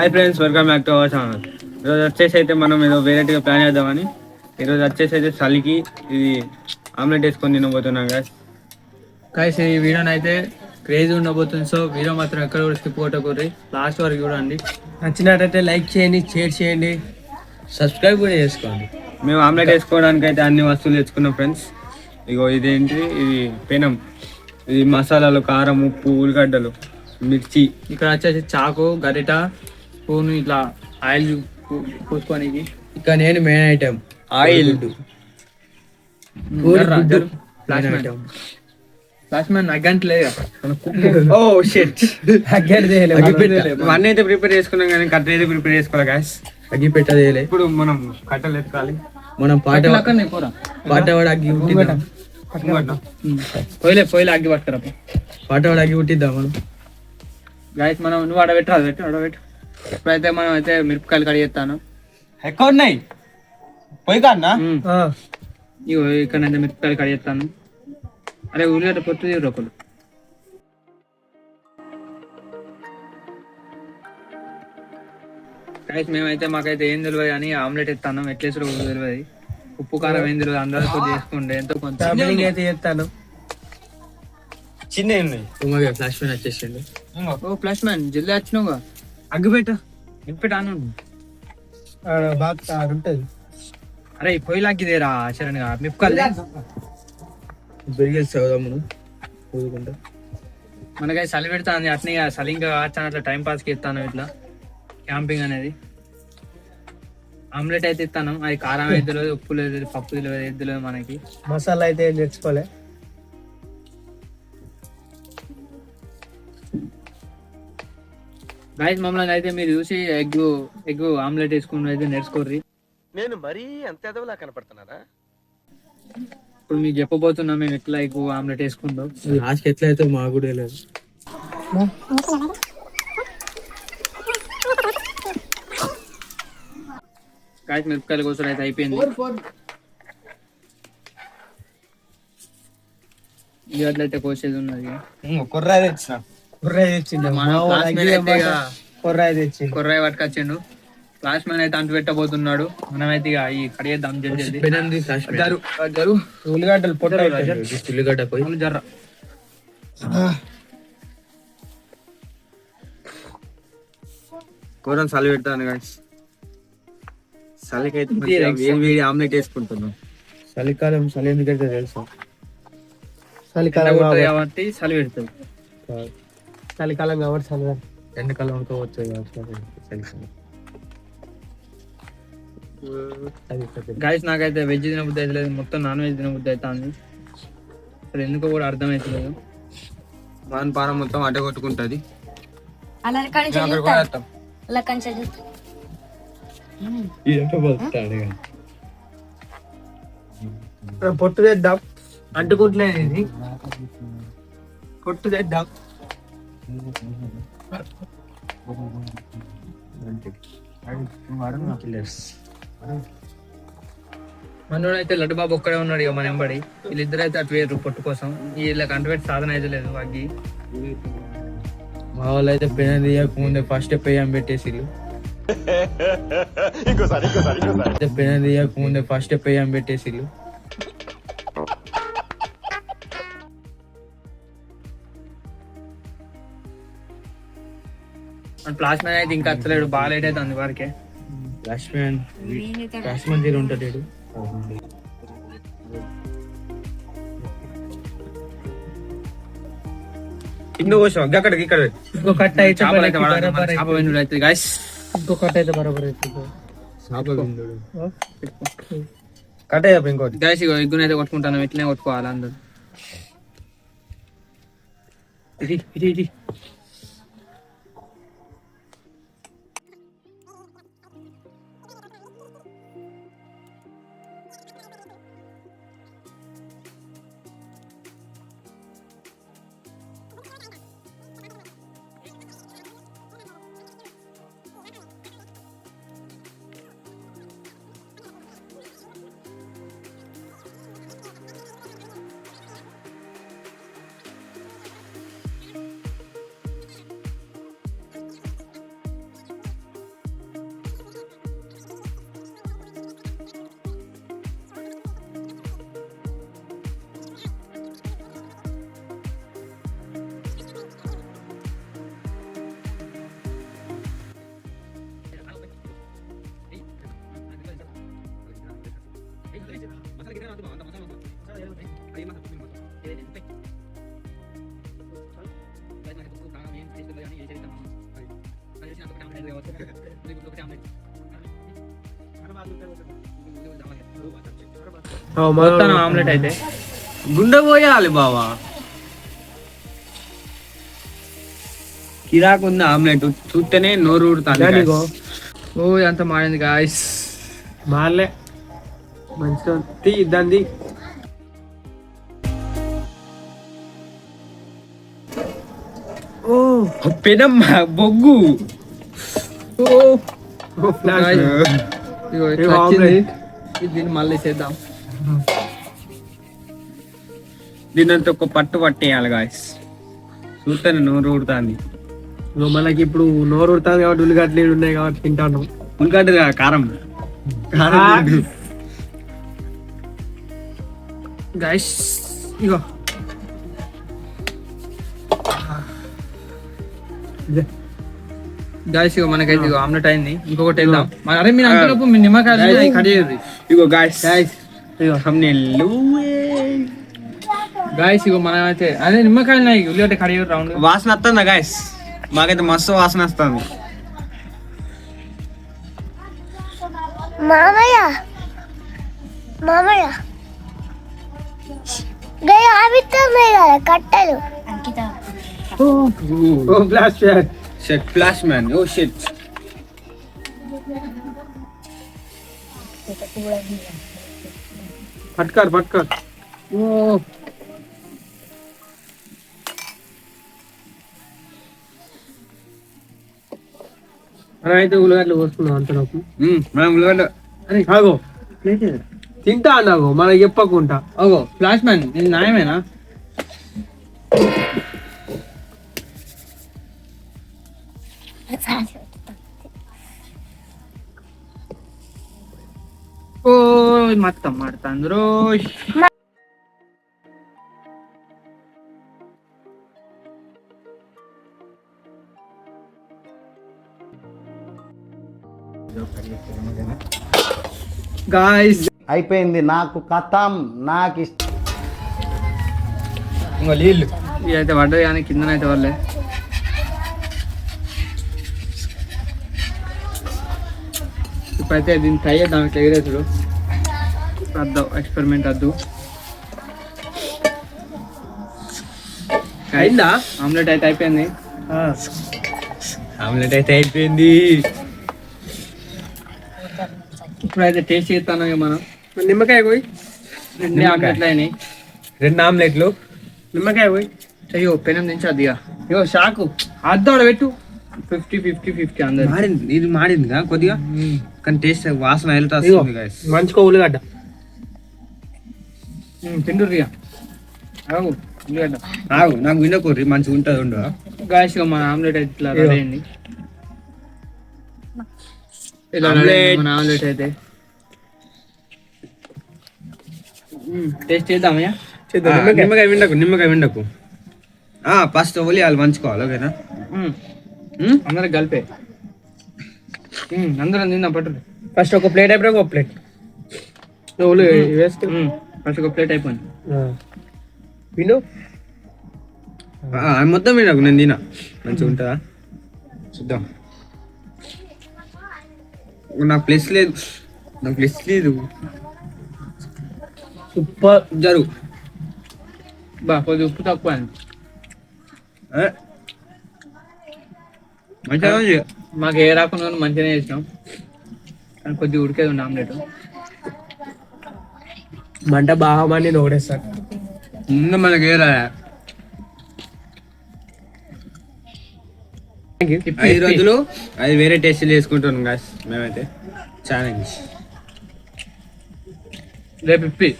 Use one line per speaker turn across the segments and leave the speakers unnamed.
Hi friends, welcome back to our channel. ఈరోజు వచ్చేసి అయితే మనం ఏదో వెరైటీగా ప్లాన్ చేద్దామని ఈరోజు వచ్చేసి అయితే చలికి ఇది ఆమ్లెట్ వేసుకొని తినబోతున్నాం
గైస్. ఈ వీడియోని అయితే క్రేజీ ఉండబోతుంది. సో వీడియో మాత్రం ఎక్కడ కూడా స్కిప్ కొట్టకూడదు, లాస్ట్ వరకు చూడండి. నచ్చినట్టయితే లైక్ చేయండి, షేర్ చేయండి, సబ్స్క్రైబ్ కూడా చేసుకోండి.
మేము ఆమ్లెట్ వేసుకోవడానికి అయితే అన్ని వస్తువులు తెచ్చుకున్నాం ఫ్రెండ్స్. ఇగో ఇదేంటి, ఇది పెనం, ఇది మసాలాలు, కారం, ఉప్పు, ఉల్లిగడ్డలు, మిర్చి.
ఇక్కడ వచ్చేసి చాకు, గరిట, స్పూన్, ఇట్లా ఆయిల్ పూసుకోనికి. ఇక్కడ నేను main item
oil.
Flash man అగ్గంట లేదు.
ఓ షిట్, అన్నీ అయితే ప్రిపేర్ చేసుకున్నాం కానీ కట్టెలు అయితే ప్రిపేర్ చేసుకోవాలి గాయస్.
అగ్గి పెట్టదేలే.
ఇప్పుడు మనం కట్టెలు ఎత్తుకోవాలి.
మనం పాట వాడు అగ్గి పుట్టిద్దాం. పోయిలే అగ్గి పట్టుకురా. పాట వాడు అగ్గి పుట్టిద్దాం మనం. గాయస్ మనం నువ్వు ఆడబెట్టు. ఇప్పుడైతే మనం అయితే మిరపకాయలు కడిగేస్తాను.
ఎక్కువ ఉన్నాయి పోయి కన్నా.
ఇగో ఇక్కడైతే మిరపకాయలు కడిగేస్తాను. అరే ఉల్లిగడ్డ పొట్టు తీరు ఒకరు. గాయస్ మేమైతే మాకైతే ఏం తెలియదు కానీ ఆమ్లెట్ ఎత్తాను. ఎట్లేసుడు తెలియదు, ఉప్పు కారం ఏం తెలియదు. అందరితో చేసుకుంటే ఎంతో కొంత అయితే చేస్తాను.
చిన్న
ఫ్లాష్ మ్యాన్ వచ్చేసిండు. ఓ ఫ్లాష్ మ్యాన్ జల్దీ వచ్చినావుగా.
అగ్గిపెట్ట
పెట్టాను.
ఉంటది.
అరే పొయ్యి లాగిదేరా శరణ్ గా మిప్పుకల్ మనకై చలి పెడతాను. అట్నే చలి ఇంకా వచ్చాను, అట్లా టైం పాస్ కి ఇస్తాను. ఇట్లా క్యాంపింగ్ అనేది ఆమ్లెట్ అయితే ఇస్తాను. అది కారం అయితే తెలియదు, ఉప్పు లేదు, పప్పు తెలియదు, ఏది తెలియదు మనకి.
మసాలా అయితే ఏం తెచ్చుకోలే.
గాయస్ మమ్మల్ని అయితే మీరు చూసి ఎగ్ ఆమ్లెట్ వేసుకుని అయితే నేర్చుకోర్రి.
నేను మరీ అంత ఎదవలా కనపడుతున్నారా?
ఇప్పుడు మీకు చెప్పబోతున్నా మేము ఎట్లా ఎగ్ ఆమ్లెట్ వేసుకుంటాం.
లాస్ట్ ఎట్లా అయితే మాకు కూడా లేదు.
గాయస్ మిరపకాయల కోసం అయితే అయిపోయింది. ఇట్లయితే కోసేది ఉన్నది.
కొర్రాయి తెచ్చిండు.
కొర్రాయి పట్టుకొచ్చిండు. ఫ్లాష్ మ్యాన్ అయితే అంటు పెట్టబోతున్నాడు. మనమైతే ఇక ఈ కడిగేద్దాం.
ఉల్లిగడ్డలు
ఉల్లిగడ్డ పోయి జర్ర
కూర చలి పెడతాను గాయస్. చలికైతే వేడి ఆమ్లెట్ వేసుకుంటున్నాం.
చలికాలం చలి ఎందుకైతే తెలుసా?
చలికాలం
కాబట్టి చలి పెడుతుంది.
చలికాలం కాబట్టి చలి.
ఎండాకాలం అనుకోవచ్చు. గాయస్ నాకైతే వెజ్ తినబుద్ధి అయితే లేదు, మొత్తం నాన్ వెజ్ తినబుద్ధి అవుతుంది. అసలు ఎందుకో కూడా అర్థమవుతలేదు.
మన పానం మొత్తం అడ్డ కొట్టుకుంటది. పొట్టు తెద్దాం.
అంటుకుంటలేదు,
పొట్టు తెద్దాం.
మనోడు అయితే లడ్డు బాబు ఒక్కడే ఉన్నాడు ఇక మన ఎంబడి. వీళ్ళిద్దరు అయితే అటు వేరు పొట్టు కోసం. వీళ్ళకి అంటుపెట్టి సాధన అయితే లేదు. అగ్గి మా వాళ్ళు అయితే పెనం తీయకముందే ఫస్ట్ పెయ్యం పెట్టేసి పెనం తీయకముందే ఫస్ట్ పెయ్యం పెట్టేసి ఫ్లాష్ మ్యాన్ అయితే ఇంకా వచ్చలేడు. బాగా లేట్ అయితే అంది వారికే. ఫ్లాష్ మ్యాన్ తీరు ఉంటాడు.
అక్కడికి ఇక్కడ
ఇంకో కట్ట అయితే గాయస్. ఇంకో కట్ట అయితే బరాబర్
కట్ అయ్యా ఇంకోటి.
గాయస్ ఇగో ఎగ్గున అయితే కొట్టుకుంటాను. ఇట్లనే కొట్టుకోవాలి అందరు. ఇది మొత్తం ఆమ్లెట్ అయితే
గుండె పోయాలి బావా. కిరాకు ఉంది ఆమ్లెట్, చూస్తేనే నోరు ఊడుతాను.
ఓ ఎంత మాడింది గాయస్.
మారలే మంచిగా తీ దాన్ని.
ఓ పెనం బొగ్గు.
ఇగో ఇట్లా వచ్చింది. దీన్ని మళ్ళీ చేద్దాం.
దీనంతా ఒక పట్టు పట్టేయాలి గాయస్, చూస్తేనే నోరు ఊడుతుంది.
మనకి ఇప్పుడు నోరు ఉడుతుంది కాబట్టి ఉల్లిగడ్డలు ఉన్నాయి కాబట్టి తింటాను.
ఉల్లిగడ్డ కారం
గైస్ ఇగో గాయస్ ఇగో మనకైతే ఇగో ఆమ్లెట్ అయింది. ఇంకొకటి వేద్దాం. అరే మీరు అంతలోపు మీ నిమ్మకాయలు కట్ చేయరు.
ఇగో గాయస్ ఇగో thumbnail.
గాయస్ ఇగో మనం అయితే అదే నిమ్మకాయలు ఉన్నాయి, ఉల్లిగడ్డ కట్ చేయరు. రౌండ్
వాసన వస్తుందా గాయస్? మాకైతే మస్తు వాసన వస్తుంది.
మామయ్య మామయ్య గయ ఆవిస్తున్నాయి కదా కట్టెలు.
షెట్ ఫ్లాష్ మ్యాన్. ఓ షెట్.
పట్టుకారు పట్టుకారు. మనం అయితే ఉల్లిగడ్డలు పోసుకున్నాం అంతలోపు.
మనం ఉల్లిగడ్డ
అరే ఆగో తింటా అన్నాగో మనకి చెప్పకుండా.
అగో ఫ్లాష్ మ్యాన్ ఇది న్యాయమేనా? ఓ మొత్తం ಮಾಡ್ತಾಂದ್ರು. గాయ్స్
అయిపోయింది నాకు కథం. నాకు ఇష్టం.
ఇంకో నీళ్ళు.
ఇదైతే పడ్డది కానీ కిందనైతే వాళ్ళే. ఇప్పుడైతే దీన్ని ట్రై చేద్దాం. ఇట్లా ఎగిరేసుడు వద్దు, ఎక్స్పెరిమెంట్ వద్దు.
అయిందా
ఆమ్లెట్ అయితే అయిపోయింది.
ఆమ్లెట్ అయితే అయిపోయింది.
ఇప్పుడైతే టేస్ట్ చేస్తాను మనం.
నిమ్మకాయ పోయి.
రెండు ఆమ్లెట్లు అయినాయి.
2 ఆమ్లెట్లు.
నిమ్మకాయ పోయి.
అయ్యో పెనం నుంచి అదిగా ఇగో షాకు అద్దోడ పెట్టు. 50-50-50 అందరు
మారింది, ఇది మారిందిగా కొద్దిగా, కానీ టేస్ట్ వాసన వెళ్తా
ఇగో
వస్తుంది గాయస్.
మంచిగా ఉల్లిగడ్డ.
తిండుర్రిగా అవు ఉల్లిగడ్డ.
ఆగు, నాకు వినకూర్రి మంచిగా ఉంటుంది. ఉండు
గాయస్ మన ఆమ్లెట్ అయితే ఇట్లా రెడీ అయింది. ఇలా
ఆమ్లెట్.
మన ఆమ్లెట్ అయితే టేస్ట్ చేద్దామయ్యా.
నిమ్మకాయ విండకు. ఫస్ట్ ఒలియాలి, మంచుకోవాలి. ఓకేనా?
అందరికి కలిపే అందరం తిందాం. పట్టు
ఫస్ట్ ఒక ప్లేట్ అయిపోయి ఒక ప్లేట్ వేస్తే
ఫస్ట్ ఒక ప్లేట్ అయిపోయింది.
విను
మొత్తం వినకు, నేను తినా. మంచిగా ఉంటుందా చూద్దాం. నాకు ప్లేస్ లేదు.
సూపర్
జరుగు.
కొద్దిగా ఉప్పు తక్కువ అయింది.
మంచిగా ఉంది.
మాకు ఏ రాకుండా మంచిగానే చేసినాం, కానీ కొద్దిగా ఉడికేది ఉంది ఆమ్లెట్.
మంట బాగా మంది నోడేస్తారు.
ముందు మనకి ఏ రాయా 5 రోజులు అది వేరే టేస్ట్లు చేసుకుంటున్నాం గాయస్ మేమైతే. ఛాలెంజ్
రేపు ఇప్పి.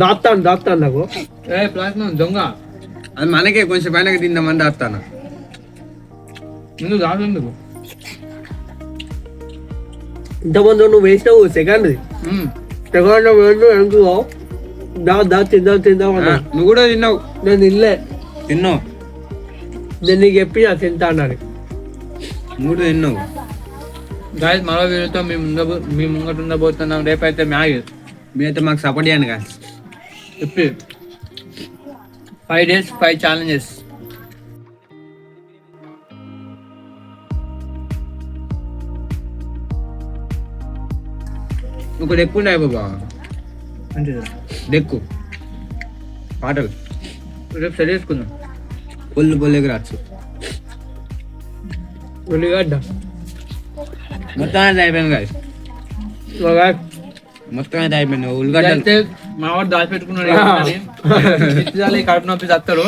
దాస్తాను నాకు
ప్లాస్ దొంగ
అది మనకే కొంచెం పైన తిందామని దాస్తాను.
ముందు దాదు ఎందుకు?
ఇంతమంది నువ్వు వేసినావు సెకండ్ ఎందుకు తిందాం
నువ్వు కూడా తిన్నావు.
నేను తినలే.
తిన్నావు.
నేను నీకు చెప్పి తింటా అన్నాడు.
నువ్వు కూడా తిన్నావు.
గాయస్ మరో వీడియోతో మీ ముంగట ఉండబోతున్నాం. రేపైతే మ్యాగీ
మీరైతే మాకు సపోర్ట్ చేయండి గాయస్.
చెప్పి 5 days 5 challenges.
ఒక డెక్కు ఉన్నాయి బాబా,
మంచిది.
డెక్కు పాటలు
రేపు సరి చేసుకుందాం.
పొల్లు రాచ్చు.
ఉల్లిగడ్డ
మొత్తం అయితే అయిపోయింది గాయస్, మొత్తం అయితే అయిపోయింది. ఉల్లిగడ్డలు
మా వాడు దాచిపెట్టుకున్నాడు. కడుపు నొప్పి చస్తారు.